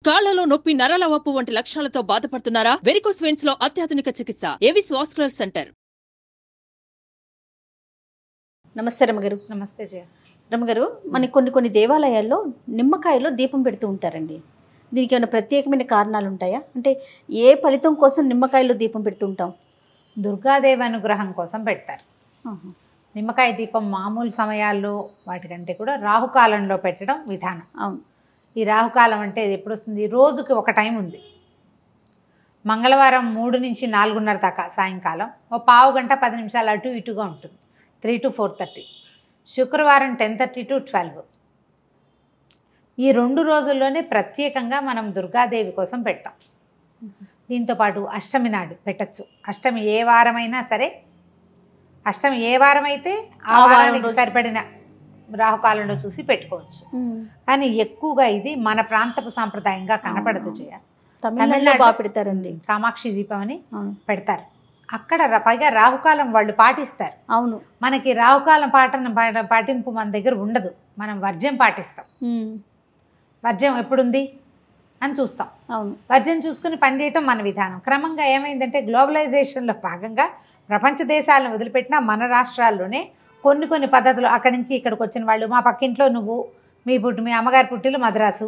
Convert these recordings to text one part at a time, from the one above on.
కాళ్లలో నొప్పి, నరాల వాపు వంటి లక్షణాలతో బాధపడుతున్నారా? వెరికోస్ వెయిన్స్ లో అత్యాధునిక చికిత్స ఏవిస్ వాస్కులర్ సెంటర్. నమస్తే రమగారు. నమస్తే జయ. రమగారు, మనకి కొన్ని దేవాలయాల్లో నిమ్మకాయలో దీపం పెడుతూ ఉంటారండి. దీనికి ఏమైనా ప్రత్యేకమైన కారణాలు ఉంటాయా? అంటే ఏ ఫలితం కోసం నిమ్మకాయలో దీపం పెడుతూ ఉంటాం? దుర్గాదేవి అనుగ్రహం కోసం పెడతారు. నిమ్మకాయ దీపం మామూలు సమయాల్లో వాటికంటే కూడా రాహుకాలంలో పెట్టడం విధానం. అవును. ఈ రాహుకాలం అంటే ఎప్పుడు వస్తుంది? రోజుకి ఒక టైం ఉంది. మంగళవారం 3 నుంచి 4:30 దాకా సాయంకాలం, ఓ పావు గంట 10 నిమిషాలు అటు ఇటుగా ఉంటుంది, 3 to 4:30. శుక్రవారం 10:30 to 12. ఈ 2 రోజుల్లోనే ప్రత్యేకంగా మనం దుర్గాదేవి కోసం పెడతాం. దీంతోపాటు అష్టమి నాడు పెట్టచ్చు. అష్టమి ఏ వారమైనా సరే, అష్టమి ఏ వారం అయితే ఆ వారానికి సరిపడిన రాహుకాలంలో చూసి పెట్టుకోవచ్చు. కానీ ఎక్కువగా ఇది మన ప్రాంతపు సాంప్రదాయంగా కనపడదు జయ. తమిళనాడులో బాగా పెడతారండి. కామాక్షి దీపం అని పెడతారు. అక్కడ పైగా రాహుకాలం వాళ్ళు పాటిస్తారు. అవును. మనకి రాహుకాలం పాటింపు మన దగ్గర ఉండదు. మనం వర్జ్యం పాటిస్తాం. వర్జ్యం ఎప్పుడుంది అని చూస్తాం. అవును. వర్జ్యం చూసుకుని పనిచేయటం మన విధానం. క్రమంగా ఏమైందంటే గ్లోబలైజేషన్లో భాగంగా ప్రపంచ దేశాలను వదిలిపెట్టిన మన రాష్ట్రాల్లోనే కొన్ని పద్ధతులు, అక్కడి నుంచి ఇక్కడికి వచ్చిన వాళ్ళు, మా పక్కింట్లో నువ్వు, మీ అమ్మగారి పుట్టిలు మద్రాసు,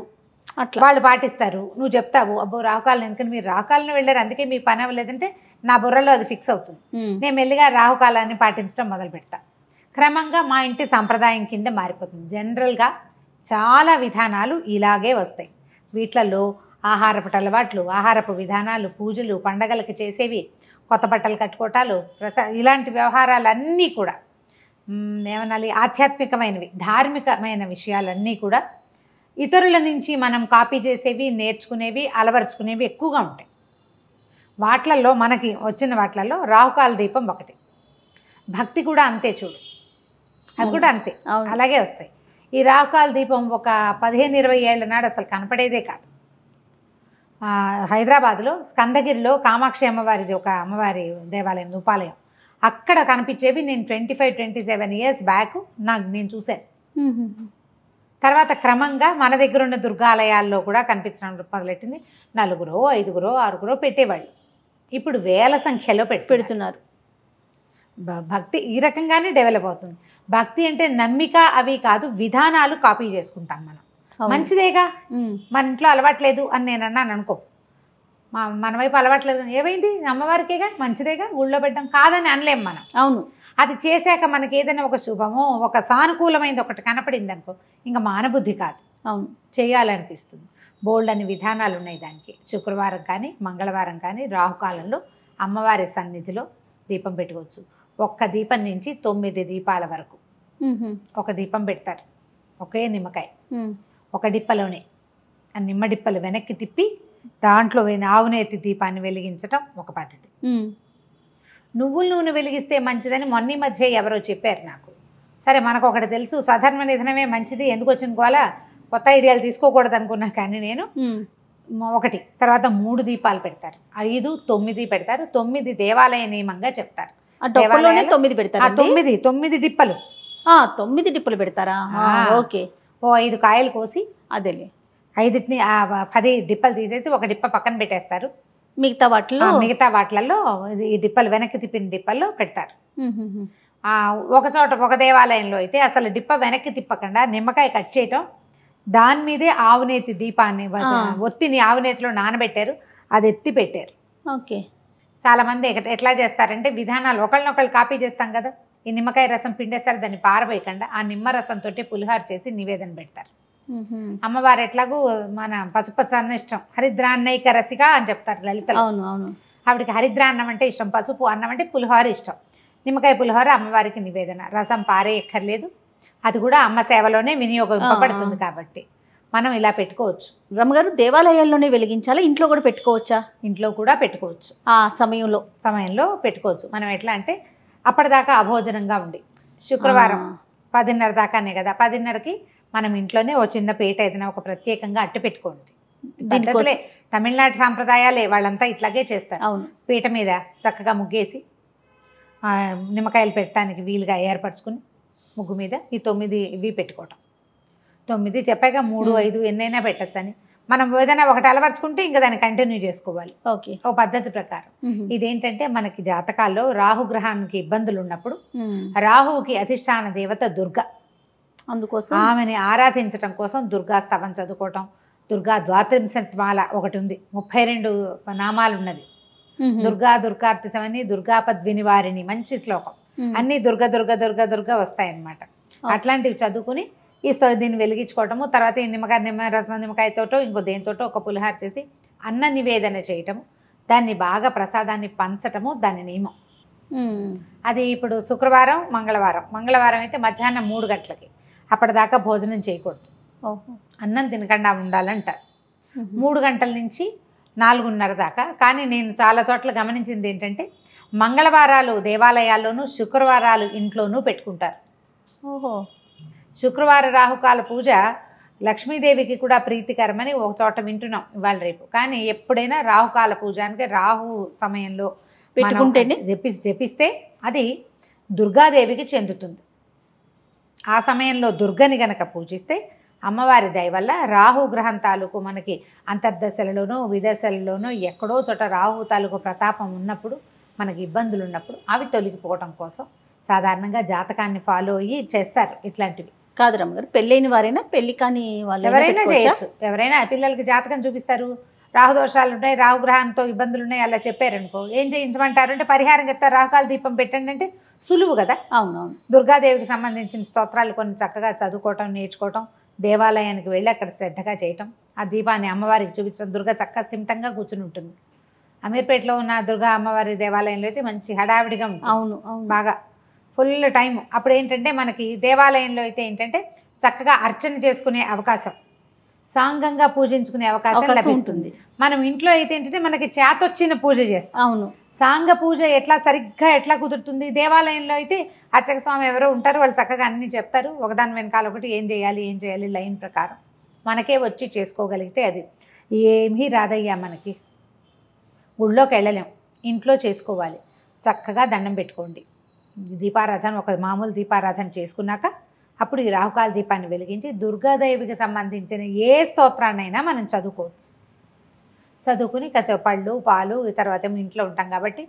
అట్లా వాళ్ళు పాటిస్తారు. నువ్వు చెప్తావు, అబ్బో రాహుకాలం, ఎందుకంటే మీరు రాహుకాలను వెళ్ళారు అందుకే మీ పని అవ్వలేదంటే నా బుర్రలో అది ఫిక్స్ అవుతుంది. నేను మెల్లిగా రాహుకాలాన్ని పాటించడం మొదలు పెడతా. క్రమంగా మా ఇంటి సంప్రదాయం కింద మారిపోతుంది. జనరల్గా చాలా విధానాలు ఇలాగే వస్తాయి. వీటిలలో ఆహారపు అలవాట్లు, ఆహారపు విధానాలు, పూజలు, పండగలకి చేసేవి, కొత్త బట్టలు కట్టుకోవటాలు, ఇలాంటి వ్యవహారాలన్నీ కూడా ఏమనాలి, ఆధ్యాత్మికమైనవి, ధార్మికమైన విషయాలన్నీ కూడా ఇతరుల నుంచి మనం కాపీ చేసేవి, నేర్చుకునేవి, అలవరుచుకునేవి ఎక్కువగా ఉంటాయి. వాట్లల్లో మనకి వచ్చిన వాట్లలో రాహుకాల దీపం ఒకటి. భక్తి కూడా అంతే చూడు, అవి కూడా అంతే అలాగే వస్తాయి. ఈ రాహుకాల దీపం ఒక 15-20 ఏళ్ల నాడు అసలు కనపడేదే కాదు. హైదరాబాద్లో స్కందగిరిలో కామాక్షి అమ్మవారిది ఒక అమ్మవారి దేవాలయం, ఉపాలయం, అక్కడ కనిపించేవి నేను 25-27 years బ్యాక్ నేను చూశాను. తర్వాత క్రమంగా మన దగ్గర ఉన్న దుర్గాలయాల్లో కూడా కనిపించడం మొదలెట్టింది. 4, 5, 6 పెట్టేవాళ్ళు. ఇప్పుడు వేల సంఖ్యలో పెడుతున్నారు. భక్తి ఈ రకంగానే డెవలప్ అవుతుంది. భక్తి అంటే నమ్మిక అవి కాదు, విధానాలు కాపీ చేసుకుంటాం మనం. మంచిదేగా, మన ఇంట్లో అలవాట్లేదు అని నేను అన్నాను అనుకో, మన వైపు అలవాట్లేదు, ఏమైంది అమ్మవారికేగా, మంచిదేగా, ఊళ్ళో పెట్టడం కాదని అనలేం మనం. అవును. అది చేశాక మనకి ఏదైనా ఒక శుభమో ఒక సానుకూలమైనది ఒకటి కనపడింది అనుకో, ఇంకా మానబుద్ధి కాదు, అవును చేయాలనిపిస్తుంది. బోల్డ్ అని విధానాలు ఉన్నాయి దానికి. శుక్రవారం కానీ మంగళవారం కానీ రాహుకాలంలో అమ్మవారి సన్నిధిలో దీపం పెట్టుకోవచ్చు. ఒక్క దీపం నుంచి 9 దీపాల వరకు ఒక దీపం పెడతారు. ఒకే నిమ్మకాయ ఒక డిప్పలోనే, ఆ నిమ్మ డిప్పలు వెనక్కి తిప్పి దాంట్లో ఆవునేతి దీపాన్ని వెలిగించటం ఒక పద్ధతి. నువ్వుల నూనె వెలిగిస్తే మంచిదని మొన్న మధ్య ఎవరో చెప్పారు నాకు. సరే, మనకు ఒకటి తెలుసు, స్వధర్మ నిధనమే మంచిది, ఎందుకు వచ్చిన గోల, కొత్త ఐడియాలు తీసుకోకూడదు అనుకున్నా. కానీ నేను ఒకటి తర్వాత 3 దీపాలు పెడతారు, 5, 9 పెడతారు. 9 దేవాలయ నియమంగా చెప్తారు. 9 పెడతారు. 9 డిప్పలు, 9 డిప్పలు పెడతారా? ఓకే. ఓ 5 కాయలు కోసి, అదేలే 5ని 10 డిప్పలు తీసేసి ఒక డిప్ప పక్కన పెట్టేస్తారు. మిగతా వాటిలలో ఈ డిప్పలు వెనక్కి తిప్పిన డిప్పల్లో పెడతారు. ఒక చోట ఒక దేవాలయంలో అయితే అసలు డిప్ప వెనక్కి తిప్పకుండా నిమ్మకాయ కట్ చేయటం, దాని మీదే ఆవునేతి దీపాన్ని ఒత్తిని ఆవునేతిలో నానబెట్టారు, అది ఎత్తి పెట్టారు. ఓకే. చాలామంది ఎట్లా చేస్తారంటే విధానాలు ఒకళ్ళనొకళ్ళు కాపీ చేస్తాం కదా. ఈ నిమ్మకాయ రసం పిండేస్తారు, దాన్ని పారబోయకుండా ఆ నిమ్మ రసంతో పులిహార చేసి నివేదన పెడతారు. అమ్మవారు ఎట్లాగూ మన పసుపచ్చ అన్నం ఇష్టం, హరిద్రాన్నైక రసిక అని చెప్తారు లలితలో. ఆవిడకి హరిద్రాన్నం అంటే ఇష్టం, పసుపు అన్నం అంటే పులిహోర ఇష్టం. నిమ్మకాయ పులిహోర అమ్మవారికి నివేదన, రసం పారే ఎక్కర్లేదు, అది కూడా అమ్మ సేవలోనే వినియోగింపబడుతుంది కాబట్టి మనం ఇలా పెట్టుకోవచ్చు. రమ్మగారు, దేవాలయాల్లోనే వెలిగించాలా, ఇంట్లో కూడా పెట్టుకోవచ్చా? ఇంట్లో కూడా పెట్టుకోవచ్చు. ఆ సమయంలో పెట్టుకోవచ్చు. మనం ఎట్లా అంటే అప్పటిదాకా అభోజనంగా ఉండి, శుక్రవారం 10:30 దాకానే కదా, 10:30కి మనం ఇంట్లోనే ఓ చిన్న పీట ఏదైనా ఒక ప్రత్యేకంగా అట్టు పెట్టుకోండి. పద్ధతులే, తమిళనాడు సాంప్రదాయాలే, వాళ్ళంతా ఇట్లాగే చేస్తారు. అవును. పీట మీద చక్కగా ముగ్గేసి నిమ్మకాయలు పెట్టడానికి వీలుగా ఏర్పరచుకుని ముగ్గు మీద ఈ 9 ఇవి పెట్టుకోవటం. 9 చెప్పాక 3, 5 ఎన్నైనా పెట్టచ్చని మనం ఏదైనా ఒకటి అలవర్చుకుంటే ఇంకా దాన్ని కంటిన్యూ చేసుకోవాలి ఓకే. ఓ పద్ధతి ప్రకారం. ఇదేంటంటే మనకి జాతకాల్లో రాహుగ్రహానికి ఇబ్బందులు ఉన్నప్పుడు రాహువుకి అధిష్టాన దేవత దుర్గ, అందుకోసం ఆమెని ఆరాధించడం కోసం దుర్గా స్తవం చదువుకోవటం. దుర్గా ద్వాత్రింశమాల ఒకటి ఉంది, 32 నామాలు ఉన్నది. దుర్గా దుర్గార్తిసమని దుర్గాపద్వినివారిణి, మంచి శ్లోకం. అన్నీ దుర్గ దుర్గ దుర్గ దుర్గ వస్తాయన్నమాట. అట్లాంటివి చదువుకుని దీన్ని వెలిగించుకోవటము. తర్వాత ఈ నిమ్మకాయతోటో ఇంకో దేనితోటో ఒక పులిహార చేసి అన్న నివేదన చేయటము, దాన్ని బాగా ప్రసాదాన్ని పంచటము దాని నియమం. అది ఇప్పుడు శుక్రవారం మంగళవారం అయితే మధ్యాహ్నం 3 గంటలకి, అప్పటిదాకా భోజనం చేయకూడదు, అన్నం తినకుండా ఉండాలంటారు. 3 గంటల నుంచి 4:30 దాకా. కానీ నేను చాలా చోట్ల గమనించింది ఏంటంటే మంగళవారాలు దేవాలయాల్లోనూ శుక్రవారాలు ఇంట్లోనూ పెట్టుకుంటారు. ఓహో. శుక్రవార రాహుకాల పూజ లక్ష్మీదేవికి కూడా ప్రీతికరమని ఒక చోట వింటున్నాం ఇవాళ రేపు. కానీ ఎప్పుడైనా రాహుకాల పూజ అంటే రాహు సమయంలో పెట్టుకుంటేనే జపిస్తే అది దుర్గాదేవికి చెందుతుంది. ఆ సమయంలో దుర్గని గనక పూజిస్తే అమ్మవారి దయ వల్ల రాహు గ్రహం తాలూకు మనకి అంతర్దశలలోనో విదశలలోనో ఎక్కడో చోట రాహు తాలూకు ప్రతాపం ఉన్నప్పుడు మనకి ఇబ్బందులు ఉన్నప్పుడు అవి తొలగిపోవటం కోసం సాధారణంగా జాతకాన్ని ఫాలో అయ్యి చేస్తారు. ఇట్లాంటివి కాదు రమ్మగారు, పెళ్ళైన వారైనా పెళ్లి కాని వాళ్ళు ఎవరైనా చేయొచ్చు. ఎవరైనా పిల్లలకి జాతకం చూపిస్తారు, రాహుదోషాలు ఉన్నాయి, రాహుగ్రహంతో ఇబ్బందులు ఉన్నాయి, అలా చెప్పారనుకో ఏం చేయించమంటారు అంటే పరిహారం చెప్తారు, రాహుకాల దీపం పెట్టండి అంటే సులువు కదా. అవునవును. దుర్గాదేవికి సంబంధించిన స్తోత్రాలు కొన్ని చక్కగా చదువుకోవటం, నేర్చుకోవటం, దేవాలయానికి వెళ్ళి అక్కడ శ్రద్ధగా చేయటం, ఆ దీపాన్ని అమ్మవారికి చూపించడం. దుర్గ చక్కగా స్థిమితంగా కూర్చుని ఉంటుంది. అమీర్పేటలో ఉన్న దుర్గా అమ్మవారి దేవాలయంలో అయితే మంచి హడావిడిగా ఉంటుంది. అవును అవును, బాగా ఫుల్ టైం. అప్పుడు ఏంటంటే మనకి దేవాలయంలో అయితే ఏంటంటే చక్కగా అర్చన చేసుకునే అవకాశం, సాంగంగా పూజించుకునే అవకాశం లభిస్తుంది. మనం ఇంట్లో అయితే ఏంటంటే మనకి చేతొచ్చిన పూజ చేస్తాం. అవును. సాంగ పూజ ఎట్లా కుదురుతుంది. దేవాలయంలో అయితే అర్చక స్వామి ఎవరో ఉంటారు, వాళ్ళు చక్కగా అన్నీ చెప్తారు, ఒకదాని వెనకాల ఒకటి ఏం చేయాలి లైన్ ప్రకారం మనకే వచ్చి చేసుకోగలిగితే అది ఏమీ రాదయ్యా. మనకి గుళ్ళోకి వెళ్ళలేం, ఇంట్లో చేసుకోవాలి. చక్కగా దండం పెట్టుకోండి, దీపారాధన ఒక మామూలు దీపారాధన చేసుకున్నాక అప్పుడు ఈ రాహుకాల దీపాన్ని వెలిగించి దుర్గాదేవికి సంబంధించిన ఏ స్తోత్రాన్నైనా మనం చదువుకోవచ్చు. చదువుకుని పళ్ళు పాలు తర్వాత ఇంట్లో ఉంటాం కాబట్టి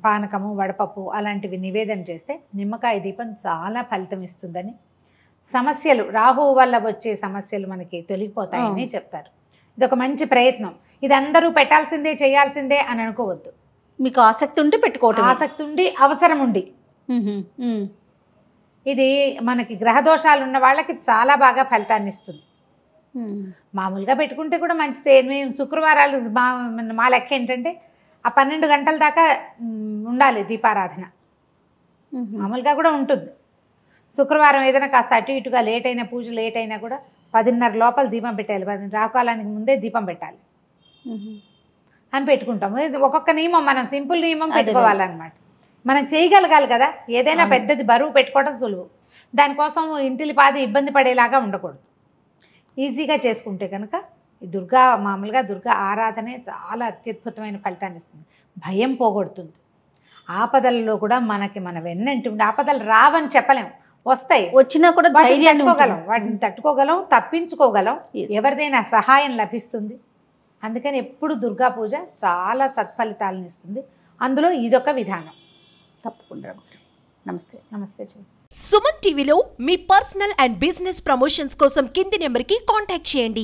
పానకము వడపప్పు అలాంటివి నివేదన చేస్తే నిమ్మకాయ దీపం చాలా ఫలితం ఇస్తుందని, సమస్యలు రాహువు వల్ల వచ్చే సమస్యలు మనకి తొలగిపోతాయని చెప్తారు. ఇది ఒక మంచి ప్రయత్నం. ఇది అందరూ పెట్టాల్సిందే చేయాల్సిందే అని అనుకోవద్దు. మీకు ఆసక్తి ఉంటే పెట్టుకోవటం, ఆసక్తి ఉండి అవసరం ఉండి. ఇది మనకి గ్రహదోషాలు ఉన్న వాళ్ళకి చాలా బాగా ఫలితాన్ని ఇస్తుంది. మామూలుగా పెట్టుకుంటే కూడా మంచిదే. మేము శుక్రవారాలు మా లెక్క ఏంటంటే ఆ 12 గంటల దాకా ఉండాలి దీపారాధన. మామూలుగా కూడా ఉంటుంది. శుక్రవారం ఏదైనా కాస్త అటు ఇటుగా లేట్ అయినా, పూజ లేట్ అయినా కూడా 10:30 లోపల దీపం పెట్టాలి, రాహుకాలానికి ముందే దీపం పెట్టాలి అని పెట్టుకుంటాము. ఒక్కొక్క నియమం, మనం సింపుల్ నియమం పెట్టుకోవాలన్నమాట. మనం చేయగలగాలి కదా. ఏదైనా పెద్దది బరువు పెట్టుకోవడం సులువు, దానికోసం ఇంటిలిపాది ఇబ్బంది పడేలాగా ఉండకూడదు. ఈజీగా చేసుకుంటే కనుక ఈ మామూలుగా దుర్గా ఆరాధనే చాలా అత్యద్భుతమైన ఫలితాన్ని ఇస్తుంది. భయం పోగొడుతుంది. ఆపదలలో కూడా మన వెన్నంటి ఉండి, ఆపదలు రావని చెప్పలేం, వస్తాయి, వచ్చినా కూడా వాటిని తట్టుకోగలం, తప్పించుకోగలం, ఎవరిదైనా సహాయం లభిస్తుంది. అందుకని ఎప్పుడు దుర్గా పూజ చాలా సత్ఫలితాలను ఇస్తుంది. అందులో ఇదొక విధానం. తప్పకుండా. నమస్తే. నమస్తే. సుమన్ టీవీలో మీ పర్సనల్ అండ్ బిజినెస్ ప్రమోషన్స్ కోసం కింది నెంబర్కి కాంటాక్ట్ చేయండి.